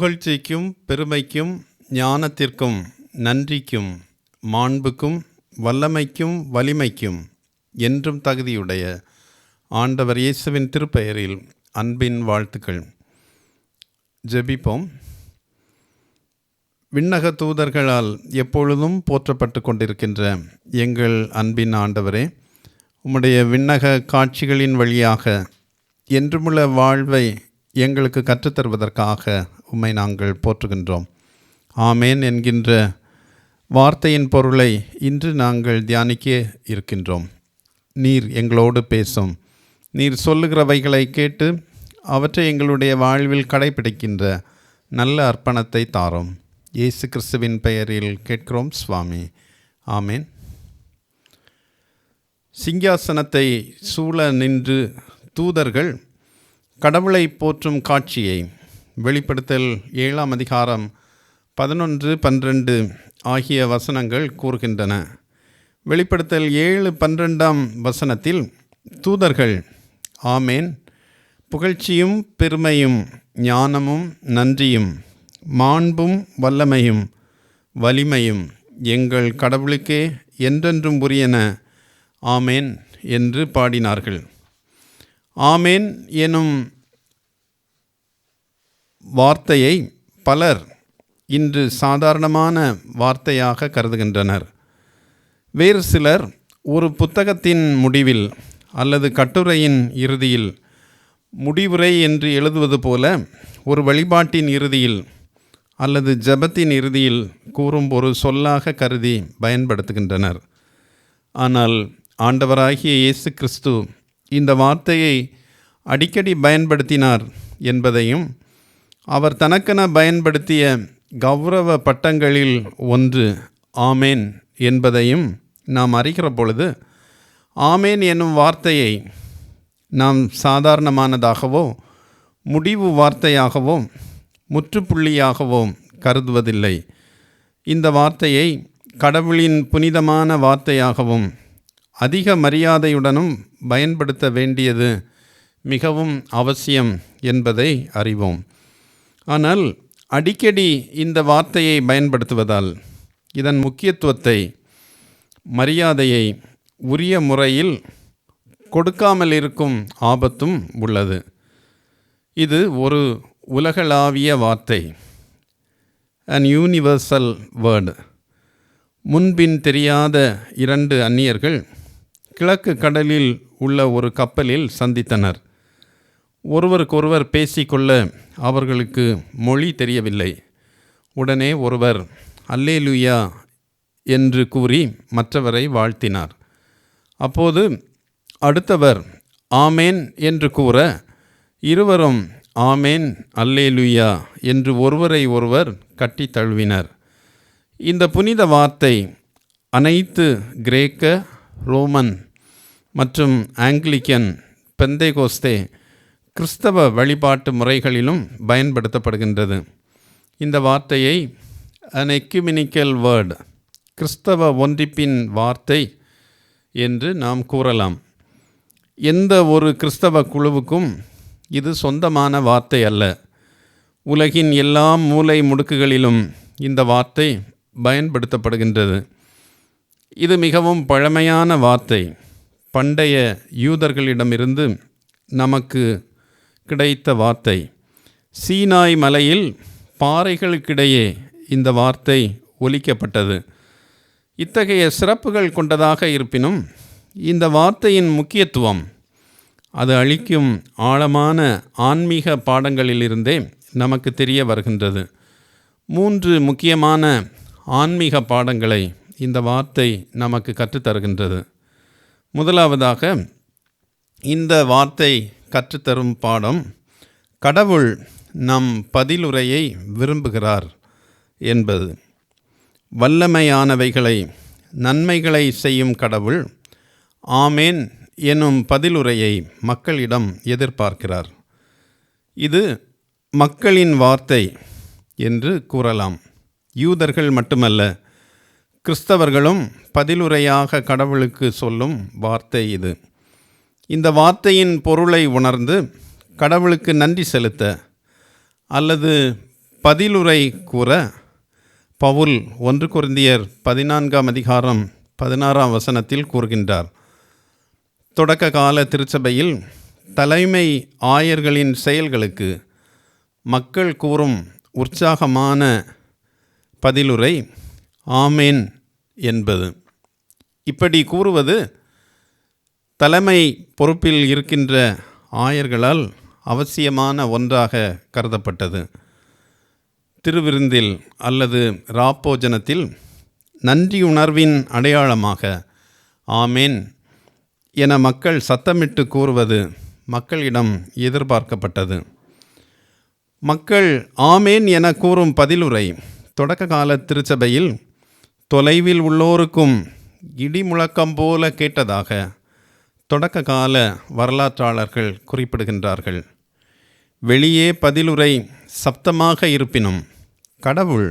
புகழ்ச்சிக்கும் பெருமைக்கும் ஞானத்திற்கும் நன்றிக்கும் மாண்புக்கும் வல்லமைக்கும் வலிமைக்கும் என்றும் தகுதியுடைய ஆண்டவர் இயேசுவின் திருப்பெயரில் அன்பின் வாழ்த்துக்கள். ஜெபிப்போம். விண்ணக தூதர்களால் எப்பொழுதும் போற்றப்பட்டு கொண்டிருக்கின்ற எங்கள் அன்பின் ஆண்டவரே, உம்முடைய விண்ணக காட்சிகளின் வழியாக என்றுமுள்ள வாழ்வை எங்களுக்கு கற்றுத்தருவதற்காக உம்மை நாங்கள் போற்றுகின்றோம். ஆமேன் என்கின்ற வார்த்தையின் பொருளை இன்று நாங்கள் தியானிக்க இருக்கின்றோம். நீர் எங்களோடு பேசும். நீர் சொல்லுகிறவைகளை கேட்டு அவற்றை எங்களுடைய வாழ்வில் கடைபிடிக்கின்ற நல்ல அர்ப்பணத்தை தாரும். இயேசு கிறிஸ்துவின் பெயரில் கேட்கிறோம் சுவாமி. ஆமேன். சிங்காசனத்தை சூழ நின்று தூதர்கள் கடவுளை போற்றும் காட்சியை வெளிப்படுத்தல் 7ஆம் அதிகாரம் 11, 12 ஆகிய வசனங்கள் கூறுகின்றன. வெளிப்படுத்தல் 7:12 வசனத்தில் தூதர்கள் ஆமேன், புகழ்ச்சியும் பெருமையும் ஞானமும் நன்றியும் மாண்பும் வல்லமையும் வலிமையும் எங்கள் கடவுளுக்கே என்றென்றும் உரியன ஆமேன் என்று பாடினார்கள். ஆமேன் எனும் வார்த்தையை பலர் இன்று சாதாரணமான வார்த்தையாக கருதுகின்றனர். வேறு சிலர் ஒரு புத்தகத்தின் முடிவில் அல்லது கட்டுரையின் இறுதியில் முடிவுரை என்று எழுதுவது போல ஒரு வழிபாட்டின் இறுதியில் அல்லது ஜெபத்தின் இறுதியில் கூறும் ஒரு சொல்லாக கருதி பயன்படுத்துகின்றனர். ஆனால் ஆண்டவராகிய இயேசு கிறிஸ்து இந்த வார்த்தையை அடிக்கடி பயன்படுத்தினார் என்பதையும் அவர் தனக்கென பயன்படுத்திய கௌரவ பட்டங்களில் ஒன்று ஆமேன் என்பதையும் நாம் அறிகிற பொழுது, ஆமேன் என்னும் வார்த்தையை நாம் சாதாரணமானதாகவோ முடிவு வார்த்தையாகவோ முற்றுப்புள்ளியாகவோ கருதுவதில்லை. இந்த வார்த்தையை கடவுளின் புனிதமான வார்த்தையாகவும் அதிக மரியாதையுடனும் பயன்படுத்த வேண்டியது மிகவும் அவசியம் என்பதை அறிவோம். ஆனால் அடிக்கடி இந்த வார்த்தையை பயன்படுத்துவதால் இதன் முக்கியத்துவத்தை, மரியாதையை உரிய முறையில் கொடுக்காமல் இருக்கும் ஆபத்தும் உள்ளது. இது ஒரு உலகளாவிய வார்த்தை, an universal word. முன்பின் தெரியாத 2 அந்நியர்கள் கிழக்கு கடலில் உள்ள ஒரு கப்பலில் சந்தித்தனர். ஒருவருக்கொருவர் பேசிக்கொள்ள அவர்களுக்கு மொழி தெரியவில்லை. உடனே ஒருவர் அல்லேலூயா என்று கூறி மற்றவரை வாழ்த்தினார். அப்போது அடுத்தவர் ஆமேன் என்று கூற இருவரும் ஆமேன் அல்லேலூயா என்று ஒருவரை ஒருவர் கட்டி தழுவினர். இந்த புனித வார்த்தை அனைத்து கிரேக்க, ரோமன் மற்றும் ஆங்கிலிக்கன், பெந்தேகோஸ்தே கிறிஸ்தவ வழிபாட்டு முறைகளிலும் பயன்படுத்தப்படுகின்றது. இந்த வார்த்தையை an ecumenical word, கிறிஸ்தவ ஒன்றிப்பின் வார்த்தை என்று நாம் கூறலாம். எந்த ஒரு கிறிஸ்தவ குழுவுக்கும் இது சொந்தமான வார்த்தை அல்ல. உலகின் எல்லா மூலை முடுக்குகளிலும் இந்த வார்த்தை பயன்படுத்தப்படுகின்றது. இது மிகவும் பழமையான வார்த்தை. பண்டைய யூதர்களிடமிருந்து நமக்கு கிடைத்த வார்த்தை. சீனாய் மலையில் பாறைகளுக்கிடையே இந்த வார்த்தை ஒலிக்கப்பட்டது. இத்தகைய சிறப்புகள் கொண்டதாக இருப்பினும் இந்த வார்த்தையின் முக்கியத்துவம் அது அளிக்கும் ஆழமான ஆன்மீக பாடங்களிலிருந்தே நமக்கு தெரிய வருகின்றது. 3 முக்கியமான ஆன்மீக பாடங்களை இந்த வார்த்தை நமக்கு கற்றுத்தருகின்றது. முதலாவதாக இந்த வார்த்தை கற்றுத்தரும் பாடம், கடவுள் நம் பதிலுரையை விரும்புகிறார் என்பது. வல்லமையானவைகளை, நன்மைகளை செய்யும் கடவுள் ஆமேன் எனும் பதிலுரையை மக்களிடம் எதிர்பார்க்கிறார். இது மக்களின் வார்த்தை என்று கூறலாம். யூதர்கள் மட்டுமல்ல, கிறிஸ்தவர்களும் பதிலுரையாக கடவுளுக்கு சொல்லும் வார்த்தை இது. இந்த வார்த்தையின் பொருளை உணர்ந்து கடவுளுக்கு நன்றி செலுத்த அல்லது பதிலுரை கூற பவுல் 1 கொரிந்தியர் 14:16 கூறுகின்றார். தொடக்க கால திருச்சபையில் தலைமை ஆயர்களின் செயல்களுக்கு மக்கள் கூறும் உற்சாகமான பதிலுரை ஆமேன் என்பது. இப்படி கூறுவது தலைமை பொறுப்பில் இருக்கின்ற ஆயர்களால் அவசியமான ஒன்றாக கருதப்பட்டது. திருவிருந்தில் அல்லது ராப்போஜனத்தில் நன்றியுணர்வின் அடையாளமாக ஆமேன் என மக்கள் சத்தமிட்டு கூறுவது மக்களிடம் எதிர்பார்க்கப்பட்டது. மக்கள் ஆமேன் என கூறும் பதிலுரை தொடக்க கால திருச்சபையில் தொலைவில் உள்ளோருக்கும் இடி முழக்கம் போல கேட்டதாக தொடக்க கால வரலாற்றாளர்கள் குறிப்பிடுகின்றார்கள். வெளியே பதிலுரை சப்தமாக இருப்பினும் கடவுள்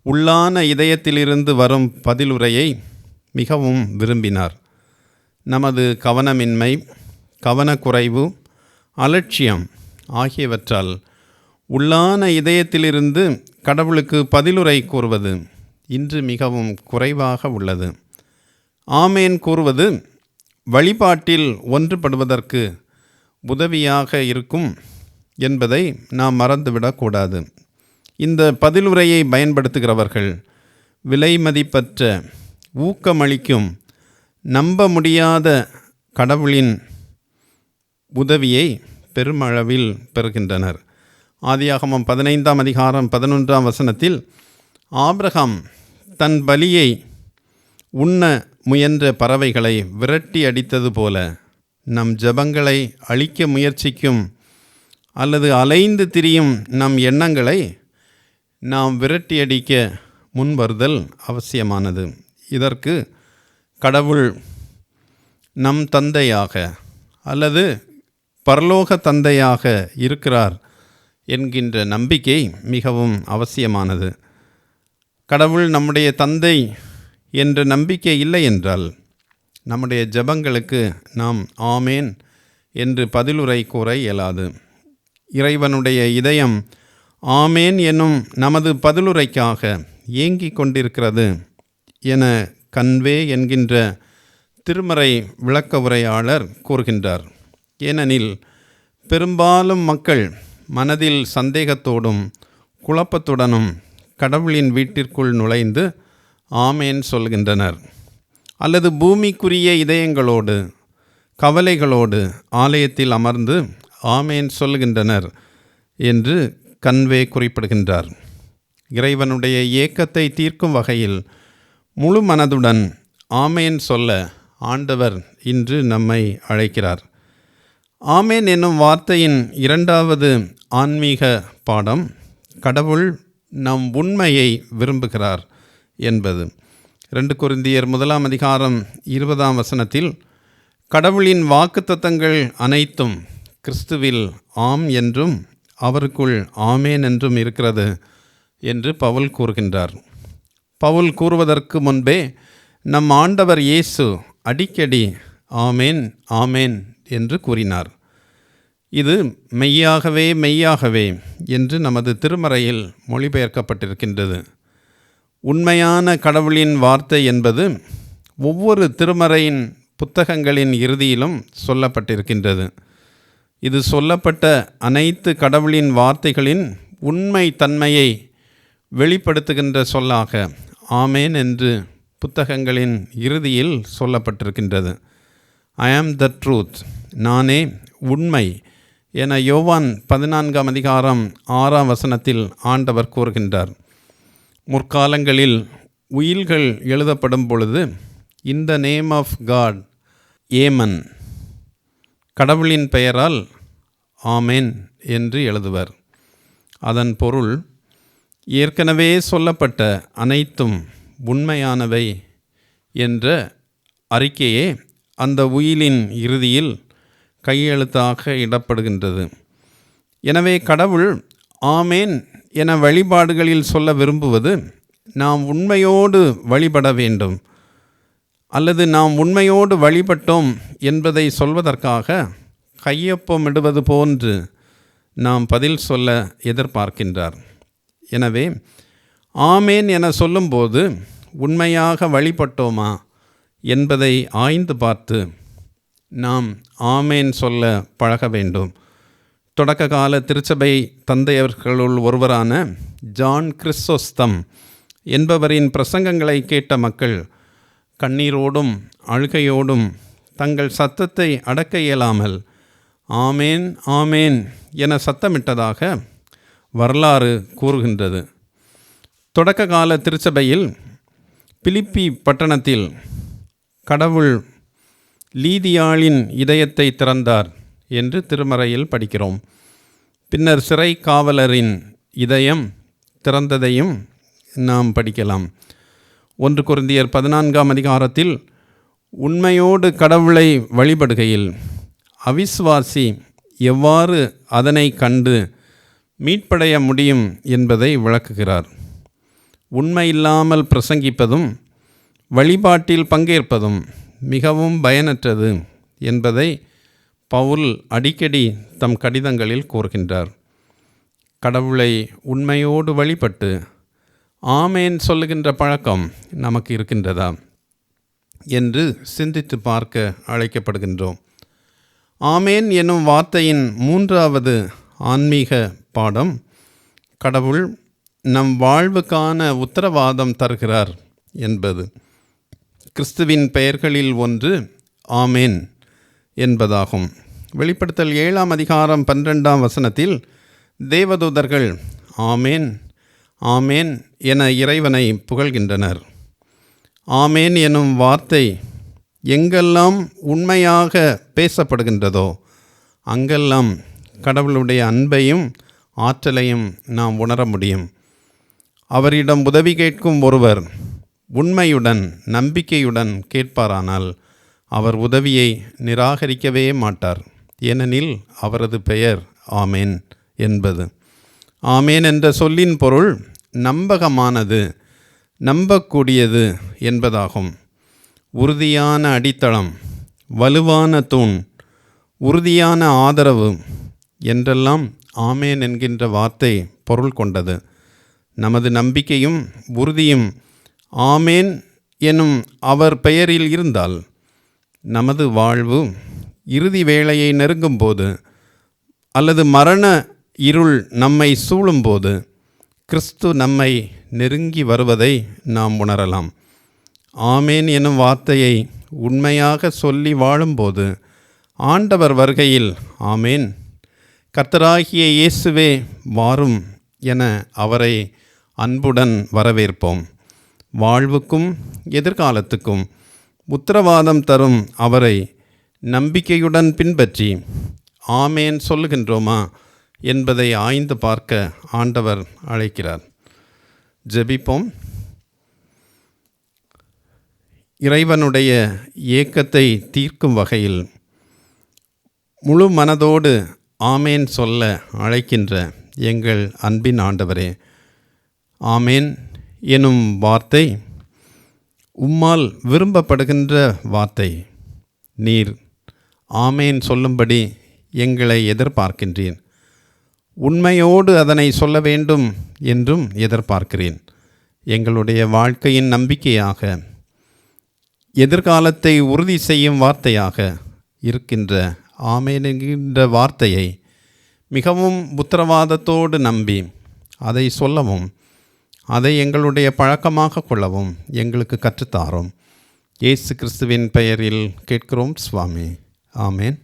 உள்ளான இதயத்திலிருந்து வரும் பதிலுரையை மிகவும் விரும்பினார். நமது கவனமின்மை, கவனக்குறைவு, அலட்சியம் ஆகியவற்றால் உள்ளான இதயத்திலிருந்து கடவுளுக்கு பதிலுரை கூறுவது இன்று மிகவும் குறைவாக உள்ளது. ஆமேன் கூறுவது வழிபாட்டில் ஒன்றுபடுவதற்கு உதவியாக இருக்கும் என்பதை நாம் மறந்துவிடக்கூடாது. இந்த பதிலுரையை பயன்படுத்துகிறவர்கள் விலை மதிப்பற்ற, ஊக்கமளிக்கும், நம்ப முடியாத கடவுளின் உதவியை பெருமளவில் பெறுகின்றனர். ஆதியாகமம் 15:11 ஆபிரகாம் தன் பலியை உண்ண முயன்ற பறவைகளை விரட்டி அடித்தது போல நம் ஜெபங்களை அழிக்க முயற்சிக்கும் அல்லது அலைந்து திரியும் நம் எண்ணங்களை நாம் விரட்டி அடிக்க முன்வருதல் அவசியமானது. இதற்கு கடவுள் நம் தந்தையாக அல்லது பரலோக தந்தையாக இருக்கிறார் என்கின்ற நம்பிக்கை மிகவும் அவசியமானது. கடவுள் நம்முடைய தந்தை என்ற நம்பிக்கை இல்லை என்றால் நம்முடைய ஜெபங்களுக்கு நாம் ஆமேன் என்று பதிலுரை கூற இயலாது. இறைவனுடைய இதயம் ஆமேன் என்னும் நமது பதிலுரைக்காக ஏங்கிக் கொண்டிருக்கிறது என கன்வே என்கின்ற திருமறை விளக்க உரையாளர் கூறுகின்றார். ஏனெனில் பெரும்பாலும் மக்கள் மனதில் சந்தேகத்தோடும் குழப்பத்துடனும் கடவுளின் வீட்டிற்குள் நுழைந்து ஆமேன் சொல்கின்றனர், அல்லது பூமிக்குரிய இதயங்களோடு கவலைகளோடு ஆலயத்தில் அமர்ந்து ஆமேன் சொல்கின்றனர் என்று கன்வே குறிப்பிடுகின்றார். இறைவனுடைய ஏக்கத்தை தீர்க்கும் வகையில் முழு மனதுடன் ஆமேன் சொல்ல ஆண்டவர் இன்று நம்மை அழைக்கிறார். ஆமேன் என்னும் வார்த்தையின் இரண்டாவது ஆன்மீக பாடம் கடவுள் நம் உண்மையை விரும்புகிறார் என்பது. 2 கொரிந்தியர் 1:20 கடவுளின் வாக்குத்தத்தங்கள் அனைத்தும் கிறிஸ்துவில் ஆம் என்றும் அவருக்குள் ஆமேன் என்றும் இருக்கிறது என்று பவுல் கூறுகின்றார். பவுல் கூறுவதற்கு முன்பே நம் ஆண்டவர் இயேசு அடிக்கடி ஆமேன் ஆமேன் என்று கூறினார். இது மெய்யாகவே மெய்யாகவே என்று நமது திருமறையில் மொழிபெயர்க்கப்பட்டிருக்கின்றது. உண்மையான கடவுளின் வார்த்தை என்பது ஒவ்வொரு திருமறையின் புத்தகங்களின் இறுதியிலும் சொல்லப்பட்டிருக்கின்றது. இது சொல்லப்பட்ட அனைத்து கடவுளின் வார்த்தைகளின் உண்மை தன்மையை வெளிப்படுத்துகின்ற சொல்லாக ஆமேன் என்று புத்தகங்களின் இறுதியில் சொல்லப்பட்டிருக்கின்றது. ஐ ஆம் த ட்ரூத், நானே உண்மை என யோவான் 14:6 ஆண்டவர் கூறுகின்றார். முற்காலங்களில் உயில்கள் எழுதப்படும் பொழுது in the name of God amen, கடவுளின் பெயரால் ஆமேன் என்று எழுதுவர். அதன் பொருள் ஏற்கனவே சொல்லப்பட்ட அனைத்தும் உண்மையானவை என்ற அறிக்கையே அந்த உயிலின் இறுதியில் கையெழுத்தாக இடப்படுகின்றது. எனவே கடவுள் ஆமேன் என வழிபாடுகளில் சொல்ல விரும்புவது நாம் உண்மையோடு வழிபட வேண்டும் அல்லது நாம் உண்மையோடு வழிபட்டோம் என்பதை சொல்வதற்காக கையொப்பமிடுவது போன்று நாம் பதில் சொல்ல எதிர்பார்க்கின்றார். எனவே ஆமேன் என சொல்லும்போது உண்மையாக வழிபட்டோமா என்பதை ஆய்ந்து பார்த்து நாம் ஆமேன் சொல்ல பழக வேண்டும். தொடக்க கால திருச்சபை தந்தையர்களுள் ஒருவரான ஜான் கிறிஸ்தோஸ்தம் என்பவரின் பிரசங்கங்களை கேட்ட மக்கள் கண்ணீரோடும் அழுகையோடும் தங்கள் சத்தத்தை அடக்க இயலாமல் ஆமேன் ஆமேன் என சத்தமிட்டதாக வரலாறு கூறுகின்றது. தொடக்க கால திருச்சபையில் பிலிப்பி பட்டணத்தில் கடவுள் லீதியாளின் இதயத்தை திறந்தார் என்று திருமறையில் படிக்கிறோம். பின்னர் சிறை காவலரின் இதயம் திறந்ததையும் நாம் படிக்கலாம். 1 கொரிந்தியர் 14ஆம் அதிகாரத்தில் உண்மையோடு கடவுளை வழிபடுகையில் அவிசுவாசி எவ்வாறு அதனை கண்டு மீட்படைய முடியும் என்பதை விளக்குகிறார். உண்மையில்லாமல் பிரசங்கிப்பதும் வழிபாட்டில் பங்கேற்பதும் மிகவும் பயனற்றது என்பதை பவுல் அடிக்கடி தம் கடிதங்களில் கூறுகின்றார். கடவுளை உண்மையோடு வழிபட்டு ஆமேன் சொல்லுகின்ற பழக்கம் நமக்கு இருக்கின்றதா என்று சிந்தித்து பார்க்க அழைக்கப்படுகின்றோம். ஆமேன் எனும் வார்த்தையின் 3வது ஆன்மீக பாடம் கடவுள் நம் வாழ்வுக்கான உத்தரவாதம் தருகிறார் என்பது. கிறிஸ்துவின் பெயர்களில் ஒன்று ஆமேன் என்பதாகும். வெளிப்படுத்தல் 7ஆம் அதிகாரம் 12ஆம் வசனத்தில் தேவதூதர்கள் ஆமேன் ஆமேன் என இறைவனை புகழ்கின்றனர். ஆமேன் எனும் வார்த்தை எங்கெல்லாம் உண்மையாக பேசப்படுகின்றதோ அங்கெல்லாம் கடவுளுடைய அன்பையும் ஆற்றலையும் நாம் உணர முடியும். அவரிடம் உதவி கேட்கும் ஒருவர் உண்மையுடன் நம்பிக்கையுடன் கேட்பாரானால் அவர் உதவியை நிராகரிக்கவே மாட்டார். ஏனெனில் அவரது பெயர் ஆமேன் என்பது. ஆமேன் என்ற சொல்லின் பொருள் நம்பகமானது, நம்பக்கூடியது என்பதாகும். உறுதியான அடித்தளம், வலுவான தூண், உறுதியான ஆதரவு என்றெல்லாம் ஆமேன் என்கின்ற வார்த்தை பொருள் கொண்டது. நமது நம்பிக்கையும் உறுதியும் ஆமேன் எனும் அவர் பெயரில் இருந்தால் நமது வாழ்வு இறுதி வேளையை நெருங்கும்போது அல்லது மரண இருள் நம்மை சூழும்போது கிறிஸ்து நம்மை நெருங்கி வருவதை நாம் உணரலாம். ஆமேன் எனும் வார்த்தையை உண்மையாக சொல்லி வாழும்போது ஆண்டவர் வருகையில் ஆமேன் கர்த்தராகிய இயேசுவே வாரும் என அவரை அன்புடன் வரவேற்போம். வாழ்வுக்கும் எதிர்காலத்துக்கும் உத்தரவாதம் தரும் அவரை நம்பிக்கையுடன் பின்பற்றி ஆமேன் சொல்லுகின்றோமா என்பதை ஆய்ந்து பார்க்க ஆண்டவர் அழைக்கிறார். ஜெபிப்போம். இறைவனுடைய ஏக்கத்தை தீர்க்கும் வகையில் முழு மனதோடு ஆமேன் சொல்ல அழைக்கின்ற எங்கள் அன்பின் ஆண்டவரே, ஆமேன் எனும் வார்த்தை உம்மால் விரும்பப்படுகின்ற வார்த்தை. நீர் ஆமேன் சொல்லும்படி எங்களை எதிர்பார்க்கின்றீர். உண்மையோடு அதனை சொல்ல வேண்டும் என்றும் எதிர்பார்க்கிறேன். எங்களுடைய வாழ்க்கையின் நம்பிக்கையாக, எதிர்காலத்தை உறுதி செய்யும் வார்த்தையாக இருக்கின்ற ஆமேன் என்கின்ற வார்த்தையை மிகவும் உத்தரவாதத்தோடு நம்பி அதை சொல்லவும், அதை எங்களுடைய பழக்கமாக கொள்ளவும் எங்களுக்கு கற்றுத்தாரும். இயேசு கிறிஸ்துவின் பெயரில் கேட்கிறோம் சுவாமி. ஆமேன்.